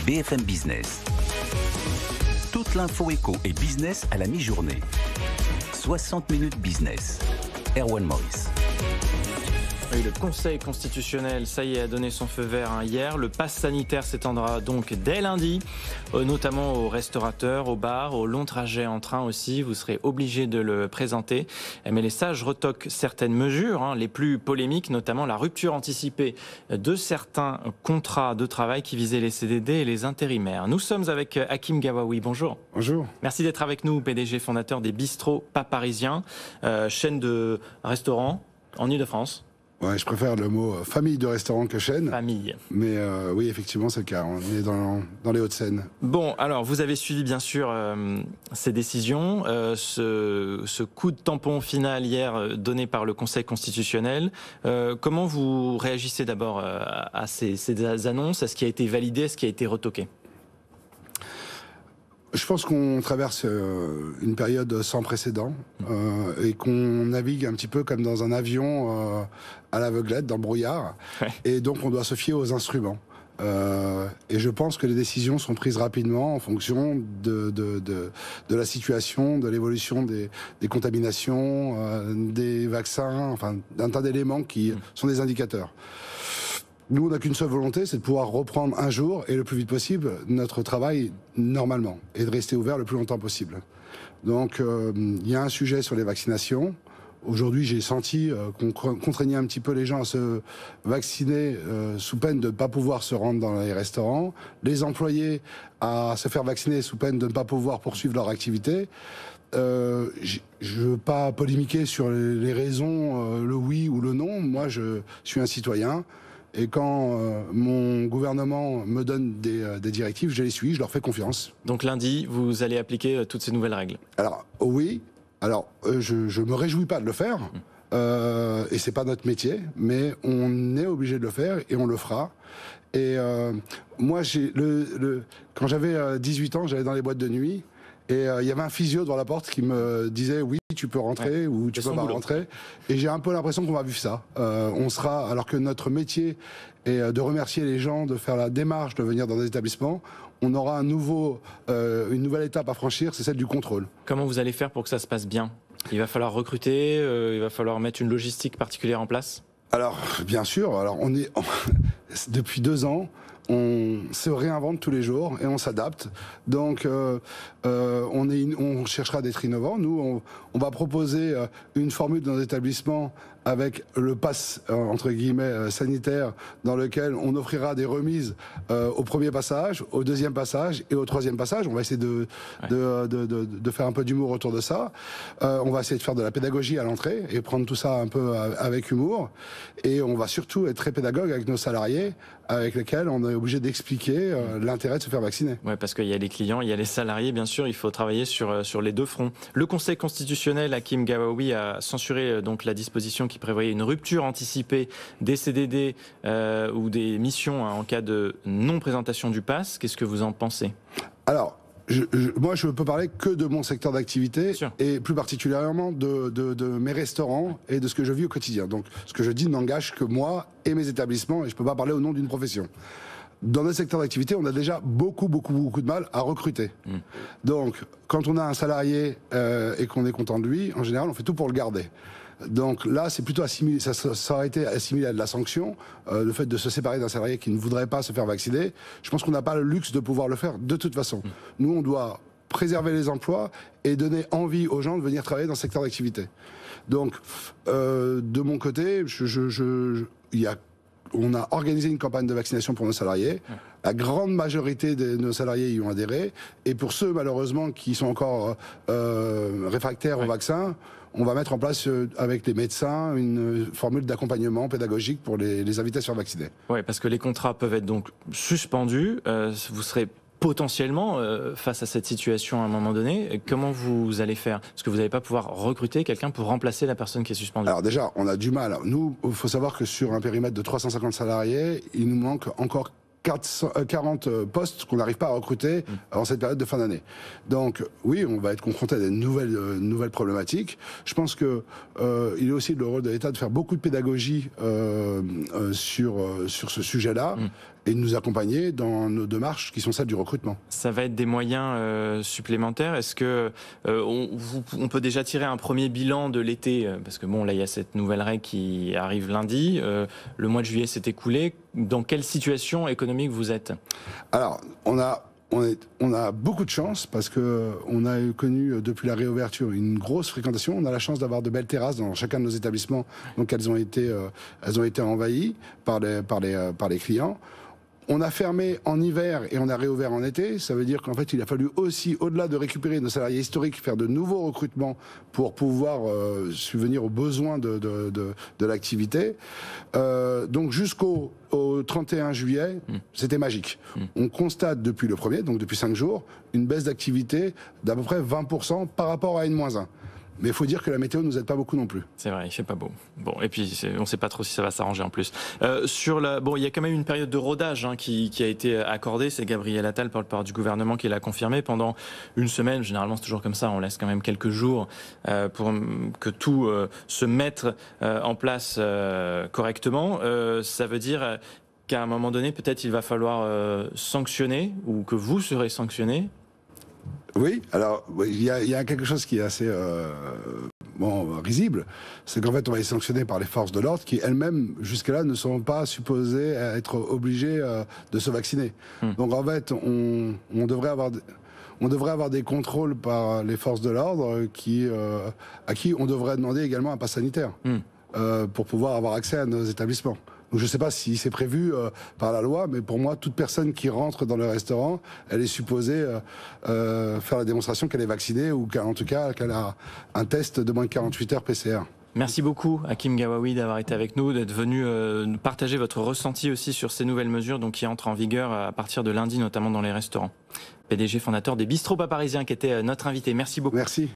BFM Business. Toute l'info éco et business à la mi-journée. 60 minutes business. Erwan Maurice. Oui, le Conseil constitutionnel, ça y est, a donné son feu vert hier. Le pass sanitaire s'étendra donc dès lundi, notamment aux restaurateurs, aux bars, aux longs trajets en train aussi. Vous serez obligés de le présenter. Mais les sages retoquent certaines mesures, les plus polémiques, notamment la rupture anticipée de certains contrats de travail qui visaient les CDD et les intérimaires. Nous sommes avec Hakim Gawawi. Bonjour. Bonjour. Merci d'être avec nous, PDG fondateur des Bistrots Pas Parisiens, chaîne de restaurants en Ile-de-France. Ouais, je préfère le mot famille de restaurants que chaîne. Famille. Mais oui, effectivement, c'est le cas. On est dans les Hauts-de-Seine. Bon, alors, vous avez suivi, bien sûr, ces décisions. Ce coup de tampon final hier donné par le Conseil constitutionnel. Comment vous réagissez d'abord à ces annonces, à ce qui a été validé, à ce qui a été retoqué ? Je pense qu'on traverse une période sans précédent et qu'on navigue un petit peu comme dans un avion à l'aveuglette, dans le brouillard. Ouais. Et donc, on doit se fier aux instruments. Et je pense que les décisions sont prises rapidement en fonction de la situation, de l'évolution des contaminations, des vaccins, enfin d'un tas d'éléments qui sont des indicateurs. Nous, on n'a qu'une seule volonté, c'est de pouvoir reprendre un jour et le plus vite possible notre travail normalement et de rester ouvert le plus longtemps possible. Donc, il y a un sujet sur les vaccinations. Aujourd'hui, j'ai senti qu'on contraignait un petit peu les gens à se vacciner sous peine de ne pas pouvoir se rendre dans les restaurants, les employés à se faire vacciner sous peine de ne pas pouvoir poursuivre leur activité. Je veux pas polémiquer sur les raisons, le oui ou le non. Moi, je suis un citoyen. Et quand mon gouvernement me donne des directives, je les suis, je leur fais confiance. Donc lundi, vous allez appliquer toutes ces nouvelles règles ? Alors oui, je me réjouis pas de le faire, et c'est pas notre métier, mais on est obligé de le faire et on le fera. Et moi, quand j'avais 18 ans, j'allais dans les boîtes de nuit. Et il y avait un physio devant la porte qui me disait oui, tu peux rentrer ou tu peux pas rentrer. Et j'ai un peu l'impression qu'on va vivre ça. On sera, alors que notre métier est de remercier les gens, de faire la démarche de venir dans des établissements, on aura une nouvelle étape à franchir, c'est celle du contrôle. Comment vous allez faire pour que ça se passe bien ? Il va falloir recruter, il va falloir mettre une logistique particulière en place ? Alors, bien sûr. Alors, depuis 2 ans, on se réinvente tous les jours et on s'adapte. Donc, on cherchera d'être innovant. Nous, on va proposer une formule dans nos établissements avec le pass, entre guillemets, sanitaire, dans lequel on offrira des remises au premier passage, au deuxième passage et au troisième passage. On va essayer de faire un peu d'humour autour de ça. On va essayer de faire de la pédagogie à l'entrée et prendre tout ça un peu avec humour. Et on va surtout être très pédagogue avec nos salariés, avec lesquels on est obligé d'expliquer l'intérêt de se faire vacciner. Oui, parce qu'il y a les clients, il y a les salariés, bien sûr, il faut travailler sur les deux fronts. Le Conseil constitutionnel, Hakim Gawawi, a censuré donc la disposition qui prévoyait une rupture anticipée des CDD ou des missions en cas de non-présentation du pass. Qu'est-ce que vous en pensez ? Alors, moi, je peux parler que de mon secteur d'activité et plus particulièrement de mes restaurants et de ce que je vis au quotidien. Donc, ce que je dis n'engage que moi et mes établissements et je peux pas parler au nom d'une profession. Dans notre secteur d'activité, on a déjà beaucoup de mal à recruter. Donc, quand on a un salarié et qu'on est content de lui, en général, on fait tout pour le garder. Donc là, c'est plutôt assimilé, ça aurait été assimilé à de la sanction, le fait de se séparer d'un salarié qui ne voudrait pas se faire vacciner. Je pense qu'on n'a pas le luxe de pouvoir le faire de toute façon. Nous, on doit préserver les emplois et donner envie aux gens de venir travailler dans ce secteur d'activité. Donc, de mon côté, on a organisé une campagne de vaccination pour nos salariés. La grande majorité de nos salariés y ont adhéré. Et pour ceux, malheureusement, qui sont encore réfractaires au vaccin, on va mettre en place, avec les médecins, une formule d'accompagnement pédagogique pour les inviter à se faire vacciner. Oui, parce que les contrats peuvent être donc suspendus. Vous serez potentiellement face à cette situation à un moment donné. Comment vous allez faire ? Parce que vous n'allez pas pouvoir recruter quelqu'un pour remplacer la personne qui est suspendue. Alors déjà, on a du mal. Nous, il faut savoir que sur un périmètre de 350 salariés, il nous manque encore 40 postes qu'on n'arrive pas à recruter en cette période de fin d'année. Donc oui, on va être confronté à des nouvelles problématiques. Je pense que il est aussi le rôle de l'État de faire beaucoup de pédagogie sur ce sujet-là. et de nous accompagner dans nos démarches qui sont celles du recrutement. Ça va être des moyens supplémentaires. Est-ce que on peut déjà tirer un premier bilan de l'été? Parce que bon, là, il y a cette nouvelle règle qui arrive lundi. Le mois de juillet s'est écoulé. Dans quelle situation économique vous êtes? Alors, on a beaucoup de chance parce que on a connu depuis la réouverture une grosse fréquentation. On a la chance d'avoir de belles terrasses dans chacun de nos établissements, donc elles ont été envahies par les clients. On a fermé en hiver et on a réouvert en été. Ça veut dire qu'en fait, il a fallu aussi, au-delà de récupérer nos salariés historiques, faire de nouveaux recrutements pour pouvoir subvenir aux besoins de l'activité. Donc jusqu'au 31 juillet, c'était magique. On constate depuis le 1er, donc depuis 5 jours, une baisse d'activité d'à peu près 20% par rapport à N-1. Mais il faut dire que la météo ne nous aide pas beaucoup non plus. C'est vrai, il fait pas beau. Bon, et puis on ne sait pas trop si ça va s'arranger en plus. Bon, il y a quand même une période de rodage qui a été accordée. C'est Gabriel Attal, porte-parole du gouvernement, qui l'a confirmé pendant une semaine. Généralement, c'est toujours comme ça. On laisse quand même quelques jours pour que tout se mette en place correctement. Ça veut dire qu'à un moment donné, peut-être il va falloir sanctionner, ou que vous serez sanctionné. Oui, alors il y a quelque chose qui est assez risible, c'est qu'en fait on va être sanctionné par les forces de l'ordre qui elles-mêmes jusqu'à là ne sont pas supposées être obligées de se vacciner. Donc en fait on devrait avoir des contrôles par les forces de l'ordre à qui on devrait demander également un pass sanitaire pour pouvoir avoir accès à nos établissements. Donc je ne sais pas si c'est prévu par la loi, mais pour moi, toute personne qui rentre dans le restaurant, elle est supposée faire la démonstration qu'elle est vaccinée ou en tout cas qu'elle a un test de moins de 48 heures PCR. Merci beaucoup, Hakim Gawawi, d'avoir été avec nous, d'être venu partager votre ressenti aussi sur ces nouvelles mesures qui entrent en vigueur à partir de lundi, notamment dans les restaurants. PDG fondateur des Bistrots Pas Parisiens, qui était notre invité. Merci beaucoup. Merci.